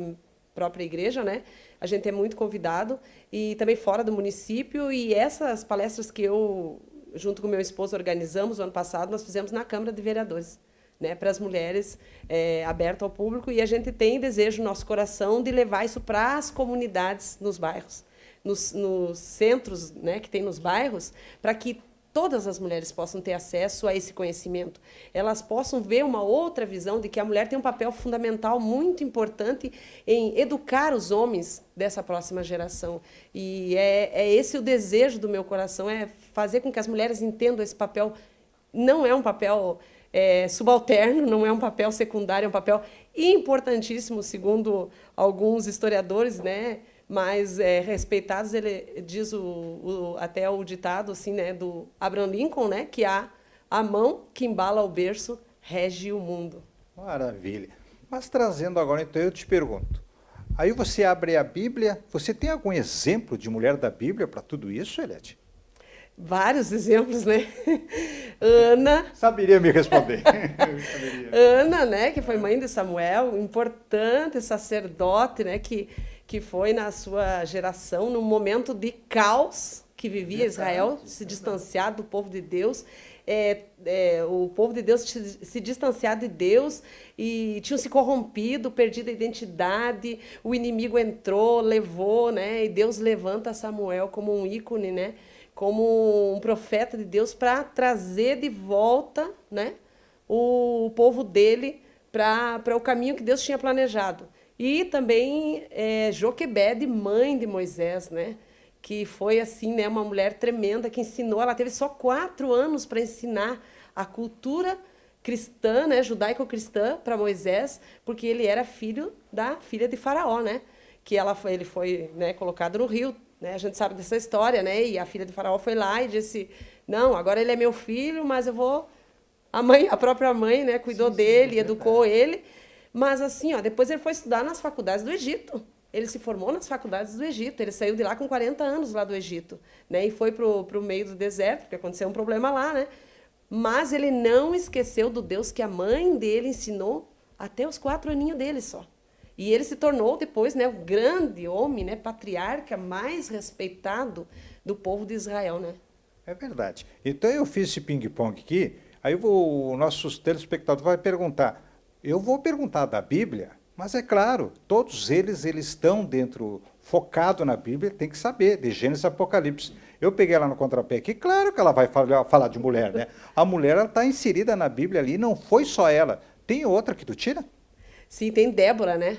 própria igreja, né? A gente é muito convidado, e também fora do município, e essas palestras que eu, junto com meu esposo, organizamos no ano passado, nós fizemos na Câmara de Vereadores, né, para as mulheres, aberto ao público, e a gente tem desejo no nosso coração de levar isso para as comunidades nos bairros, nos centros, né, que tem nos bairros, para que todas as mulheres possam ter acesso a esse conhecimento. Elas possam ver uma outra visão de que a mulher tem um papel fundamental muito importante em educar os homens dessa próxima geração. E é esse o desejo do meu coração, é fazer com que as mulheres entendam esse papel. Não é um papel subalterno, não é um papel secundário, é um papel importantíssimo, segundo alguns historiadores, né, mais respeitados. Ele diz até o ditado assim, né, do Abraham Lincoln, né, que a mão que embala o berço rege o mundo. Maravilha. Mas trazendo agora, então, eu te pergunto, aí você abre a Bíblia, você tem algum exemplo de mulher da Bíblia para tudo isso, Eliette? Vários exemplos, né? Ana. Saberia me responder. Ana, né, que foi mãe de Samuel, importante sacerdote, né, que foi na sua geração, num momento de caos que vivia Israel, se distanciar do povo de Deus, o povo de Deus se distanciar de Deus, e tinham se corrompido, perdido a identidade, o inimigo entrou, levou, né, e Deus levanta Samuel como um ícone, né, como um profeta de Deus, para trazer de volta, né, o povo dele para o caminho que Deus tinha planejado. E também Joquebede, mãe de Moisés, né, que foi assim, né, uma mulher tremenda que ensinou. Ela teve só 4 anos para ensinar a cultura cristã, né, judaico-cristã para Moisés, porque ele era filho da filha de Faraó, né, que ele foi, né, colocado no rio. Né, a gente sabe dessa história, né? E a filha de Faraó foi lá e disse: não, agora ele é meu filho, mas eu vou. A própria mãe, né, cuidou dele, educou ele. Mas assim, ó, depois ele foi estudar nas faculdades do Egito. Ele se formou nas faculdades do Egito. Ele saiu de lá com 40 anos lá do Egito, né? E foi pro meio do deserto, porque aconteceu um problema lá, né? Mas ele não esqueceu do Deus que a mãe dele ensinou até os 4 aninhos dele só. E ele se tornou depois, né, o grande homem, né, patriarca mais respeitado do povo de Israel, né? É verdade. Então eu fiz esse ping-pong aqui, aí o nosso telespectador vai perguntar. Eu vou perguntar da Bíblia, mas é claro, todos eles estão dentro, focado na Bíblia, tem que saber, de Gênesis a Apocalipse. Eu peguei ela no contrapé aqui, claro que ela vai falar de mulher, né? A mulher está inserida na Bíblia ali, não foi só ela. Tem outra que tu tira? Sim, tem Débora, né?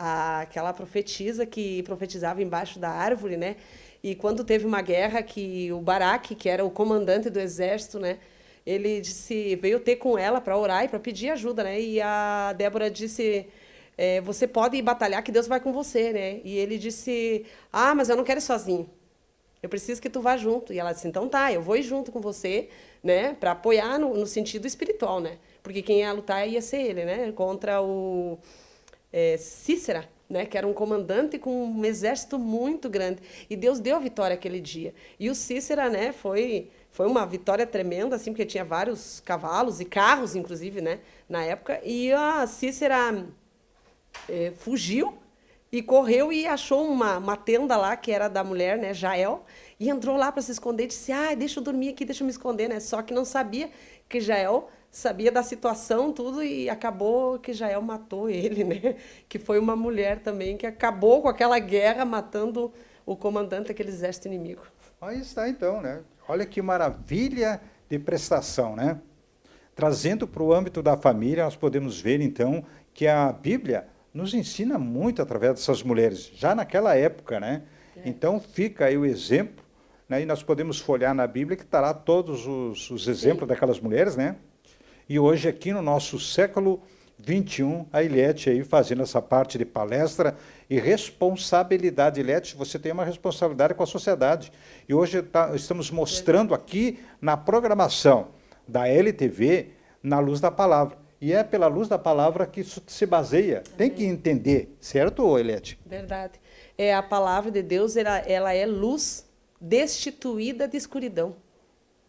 Aquela profetisa que profetizava embaixo da árvore, né? E quando teve uma guerra, que o Baraque, que era o comandante do exército, né, ele veio ter com ela para orar e para pedir ajuda, né? E a Débora disse: você pode ir batalhar, que Deus vai com você, né? E ele disse: mas eu não quero ir sozinho. Eu preciso que tu vá junto. E ela disse: então tá, eu vou ir junto com você, né, para apoiar no sentido espiritual, né? Porque quem ia lutar ia ser ele, né? Contra o Cícera, né, que era um comandante com um exército muito grande. E Deus deu a vitória aquele dia. E o Cícera, né, foi uma vitória tremenda, assim, porque tinha vários cavalos e carros, inclusive, né, na época. E a Cícera fugiu e correu e achou uma tenda lá, que era da mulher, né, Jael, e entrou lá para se esconder e disse: deixa eu dormir aqui, deixa eu me esconder, né? Só que não sabia que Jael sabia da situação, tudo, e acabou que Jael matou ele, né? Que foi uma mulher também que acabou com aquela guerra, matando o comandante daquele exército inimigo. Aí está então, né? Olha que maravilha de prestação, né? Trazendo para o âmbito da família, nós podemos ver então que a Bíblia nos ensina muito através dessas mulheres, já naquela época, né? Então fica aí o exemplo, né? E nós podemos folhear na Bíblia que está lá todos os exemplos daquelas mulheres, né? E hoje, aqui no nosso século XXI, a Eliette aí fazendo essa parte de palestra e responsabilidade. Eliette, você tem uma responsabilidade com a sociedade. E hoje estamos mostrando aqui na programação da LTV, na luz da palavra. E é pela luz da palavra que isso se baseia. Tem que entender, certo, Eliette? Verdade. A palavra de Deus, ela é luz destituída de escuridão.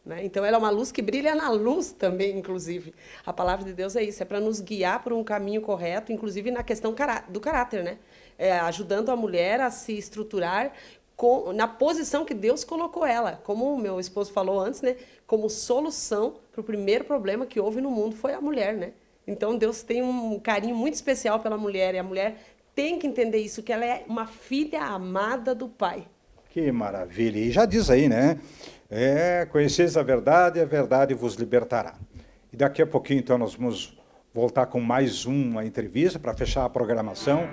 né? Então, ela é uma luz que brilha na luz também, inclusive. A palavra de Deus é isso, é para nos guiar por um caminho correto, inclusive na questão do caráter, né? Ajudando a mulher a se estruturar na posição que Deus colocou ela. Como o meu esposo falou antes, né? Como solução para o primeiro problema que houve no mundo foi a mulher, né? Então, Deus tem um carinho muito especial pela mulher, e a mulher tem que entender isso, que ela é uma filha amada do Pai. Que maravilha! E já diz aí, né? Conheceis a verdade vos libertará. E daqui a pouquinho, então, nós vamos voltar com mais uma entrevista para fechar a programação.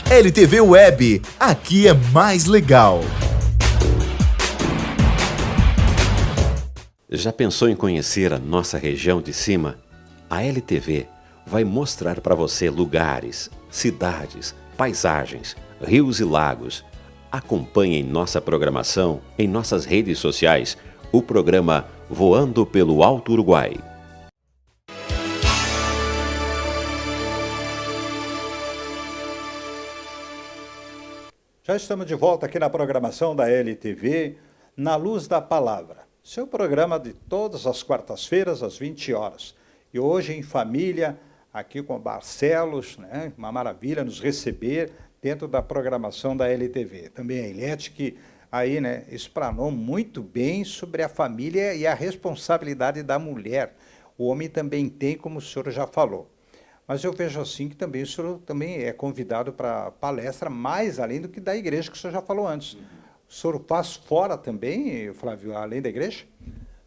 LTV Web, aqui é mais legal. Já pensou em conhecer a nossa região de cima? A LTV vai mostrar para você lugares, cidades, paisagens, rios e lagos. Acompanhe em nossa programação, em nossas redes sociais, o programa Voando pelo Alto Uruguai. Já estamos de volta aqui na programação da LTV, Na Luz da Palavra. Seu programa de todas as quartas-feiras, às 20 horas. E hoje em família, aqui com Barcelos, né? Uma maravilha nos receber dentro da programação da LTV. Também a Ilete, que aí, né, explanou muito bem sobre a família e a responsabilidade da mulher. O homem também tem, como o senhor já falou. Mas eu vejo assim que também o senhor também é convidado para palestra, mais além do que da igreja, que o senhor já falou antes. O senhor faz fora também, Flávio, além da igreja?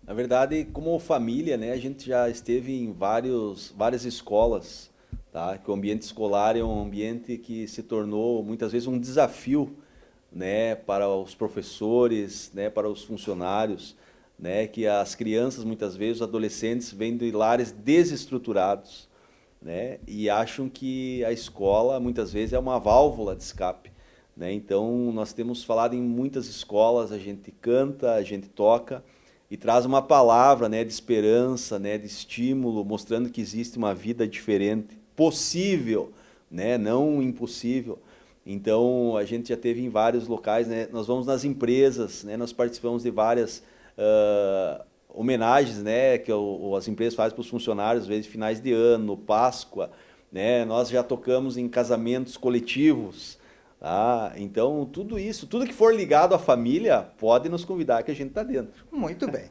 Na verdade, como família, né, a gente já esteve em várias escolas tá? Que o ambiente escolar é um ambiente que se tornou muitas vezes um desafio, né, para os professores, né, para os funcionários, né, que as crianças muitas vezes, os adolescentes vêm de lares desestruturados, né, e acham que a escola muitas vezes é uma válvula de escape, né? Então nós temos falado em muitas escolas, a gente canta, a gente toca e traz uma palavra, né, de esperança, né, de estímulo, mostrando que existe uma vida diferente, possível, né, não impossível. Então, a gente já teve em vários locais, né? Nós vamos nas empresas, né? Nós participamos de várias homenagens, né? Que as empresas fazem para os funcionários, às vezes finais de ano, Páscoa, né? Nós já tocamos em casamentos coletivos, tá? Então, tudo isso, tudo que for ligado à família, pode nos convidar que a gente está dentro. Muito bem.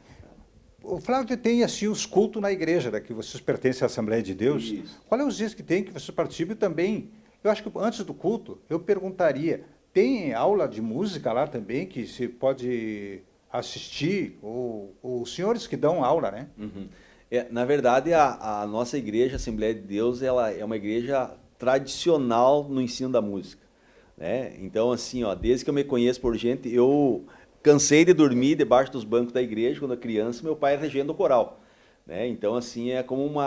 O Flávio tem assim os cultos na igreja, que vocês pertencem à Assembleia de Deus. Isso. Qual é os dias que tem que vocês participam também? Eu acho que antes do culto, eu perguntaria, tem aula de música lá também que se pode assistir? Ou os senhores que dão aula, né? Uhum. Na verdade, a nossa igreja, a Assembleia de Deus, ela é uma igreja tradicional no ensino da música, né? Então, assim, ó, desde que eu me conheço por gente, eu cansei de dormir debaixo dos bancos da igreja quando eu era criança, meu pai regendo o coral. Né? Então, assim, é como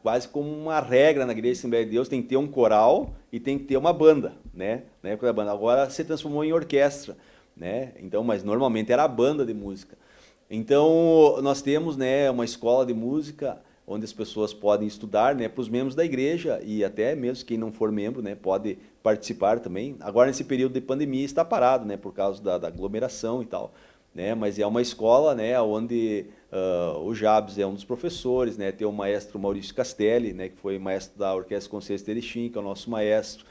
quase como uma regra na Igreja Assembleia de Deus, tem que ter um coral e tem que ter uma banda, né? Na época da banda. Agora se transformou em orquestra, né? Então, mas normalmente era a banda de música. Então, nós temos, né, uma escola de música onde as pessoas podem estudar, né, para os membros da igreja e até mesmo quem não for membro, né, pode participar também. Agora, nesse período de pandemia, está parado, né, por causa da aglomeração e tal. Né, mas é uma escola, né, onde o Jabes é um dos professores, né, tem o maestro Maurício Castelli, né, que foi maestro da Orquestra Concerto Erechim, que é o nosso maestro.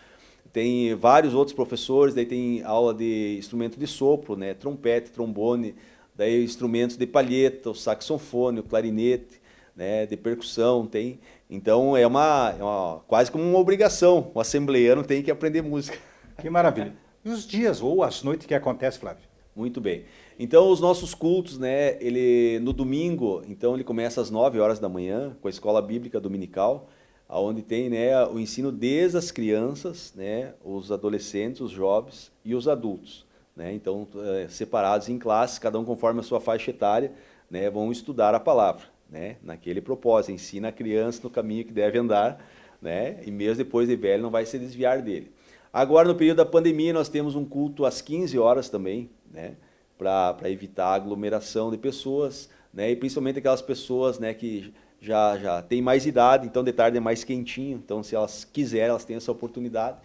Tem vários outros professores, daí tem aula de instrumento de sopro, né, trompete, trombone, daí instrumentos de palheta, o saxofone, o clarinete, né, de percussão, tem. Então é quase como uma obrigação, o assembleiano tem que aprender música. Que maravilha. E os dias ou as noites que acontece, Flávio? Muito bem. Então, os nossos cultos, né, no domingo, então ele começa às 9 horas da manhã, com a escola bíblica dominical, onde tem, né, o ensino desde as crianças, né, os adolescentes, os jovens e os adultos. Né? Então, separados em classes, cada um conforme a sua faixa etária, né, vão estudar a palavra, né, naquele propósito, ensina a criança no caminho que deve andar, né, e mesmo depois de velho não vai se desviar dele. Agora, no período da pandemia, nós temos um culto às 15 horas também, né, para evitar a aglomeração de pessoas, né, e principalmente aquelas pessoas, né, que já têm mais idade, então de tarde é mais quentinho, então se elas quiserem, elas têm essa oportunidade.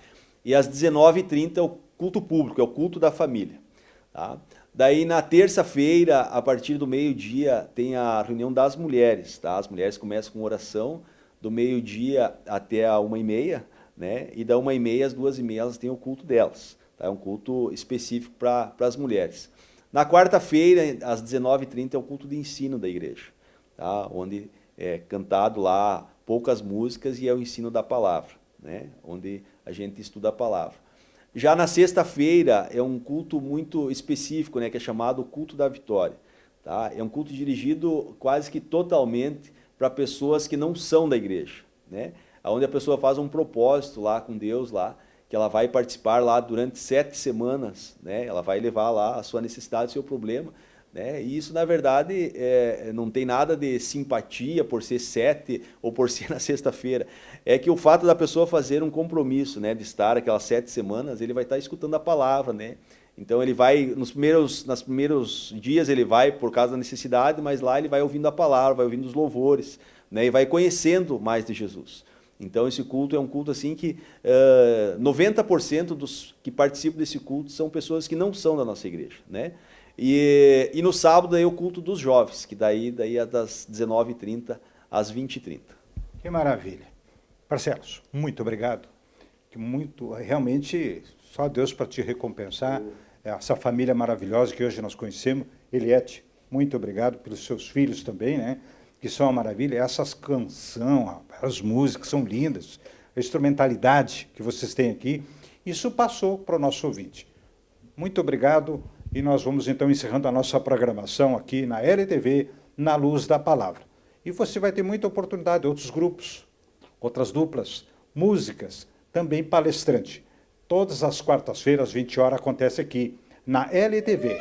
E às 19h30 é o culto público, é o culto da família. Tá? Daí na terça-feira, a partir do meio-dia, tem a reunião das mulheres. Tá? As mulheres começam com oração do meio-dia até a 1h30, né? E da 1h30 às 2h30 elas têm o culto delas. Tá? É um culto específico para as mulheres. Na quarta-feira, às 19h30, é o culto de ensino da igreja, tá? Onde é cantado lá poucas músicas e é o ensino da palavra, né? Onde a gente estuda a palavra. Já na sexta-feira é um culto muito específico, né? Que é chamado culto da vitória. Tá? É um culto dirigido quase que totalmente para pessoas que não são da igreja, né? Onde a pessoa faz um propósito lá com Deus, lá, que ela vai participar lá durante 7 semanas, né? Ela vai levar lá a sua necessidade, o seu problema, né? E isso, na verdade, não tem nada de simpatia por ser 7 ou por ser na sexta-feira. É que o fato da pessoa fazer um compromisso, né, de estar aquelas 7 semanas, ele vai estar escutando a palavra, né? Então ele vai, nos primeiros dias ele vai por causa da necessidade, mas lá ele vai ouvindo a palavra, vai ouvindo os louvores, né? E vai conhecendo mais de Jesus. Então esse culto é um culto assim que 90% dos que participam desse culto são pessoas que não são da nossa igreja, né? E no sábado é o culto dos jovens, que daí é das 19h30 às 20h30. Que maravilha. Barcelos, muito obrigado. Realmente, só Deus para te recompensar. Essa família maravilhosa que hoje nós conhecemos. Eliette, muito obrigado pelos seus filhos também, né? Que são uma maravilha. Essas canções, as músicas são lindas. A instrumentalidade que vocês têm aqui, isso passou para o nosso ouvinte. Muito obrigado. E nós vamos, então, encerrando a nossa programação aqui na LTV, na Luz da Palavra. E você vai ter muita oportunidade, outros grupos, outras duplas, músicas, também palestrante. Todas as quartas-feiras, 20 horas, acontece aqui na LTV.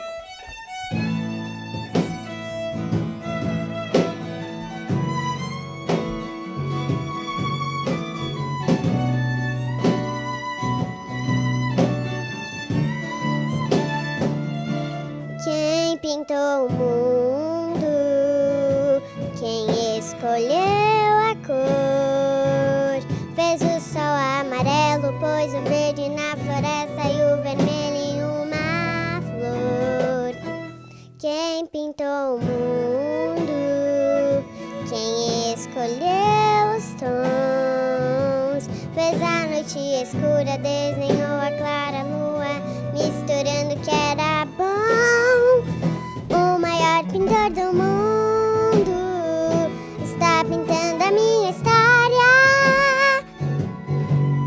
Quem pintou o mundo? Quem escolheu a cor? Fez o sol amarelo, pôs o verde na floresta e o vermelho em uma flor. Quem pintou o mundo? Quem escolheu os tons? Fez a noite escura, desenhou a clara lua, misturando o que era bom. O maior pintor do mundo está pintando a minha história.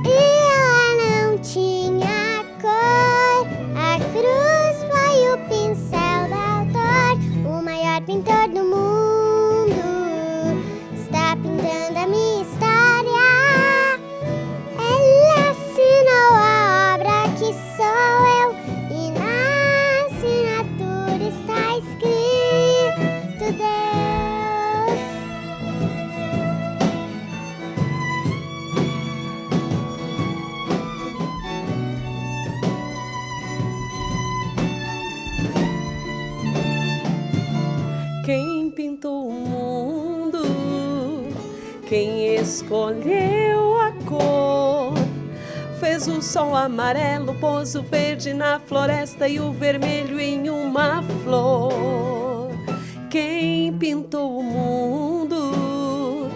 E ela não tinha cor, a cruz foi o pincel do autor. O maior pintor do mundo está pintando a minha história. Ele assinou a obra que sou eu, e na assinatura está escrito Deus. Quem pintou o mundo? Quem escolheu a cor? Fez o sol amarelo, pôs o verde na floresta e o vermelho em uma flor. Quem pintou o mundo?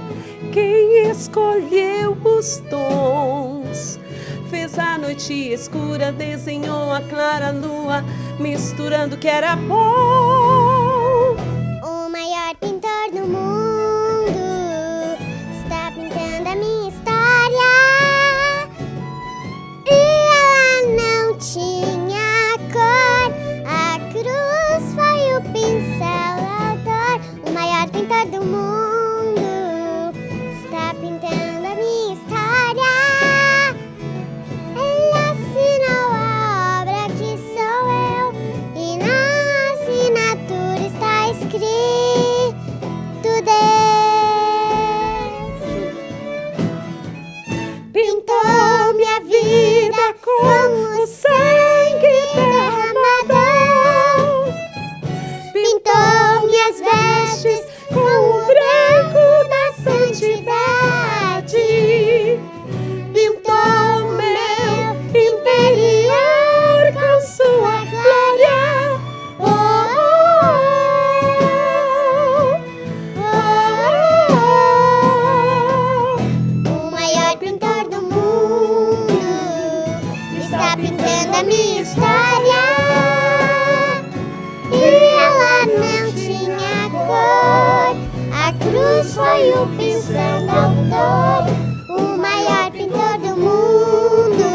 Quem escolheu os tons? Fez a noite escura, desenhou a clara lua, misturando o que era bom. O maior pintor do mundo está pintando a minha história. E ela não tinha cor, a cruz foi o pincel do autor. O maior pintor do mundo está pintando a minha história. Ele assinou a obra que sou eu, e na assinatura está escrito Deus. Pintou minha vida com o sangue derramado, pintou minhas vestes com o branco da santidade, pintou meu interior com sua glória. Oh, oh, oh, oh. O maior pintor do mundo está pintando a minha história. E ela não tinha cor, a cruz foi o pincel do autor. O maior pintor do mundo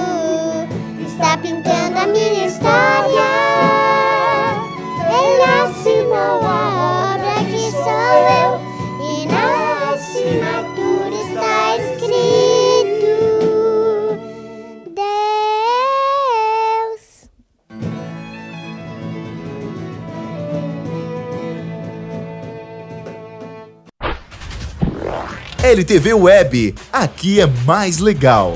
está pintando a minha história. Ele assinou a obra que sou eu, e na assinatura está escrito Deus. LTV Web, aqui é mais legal.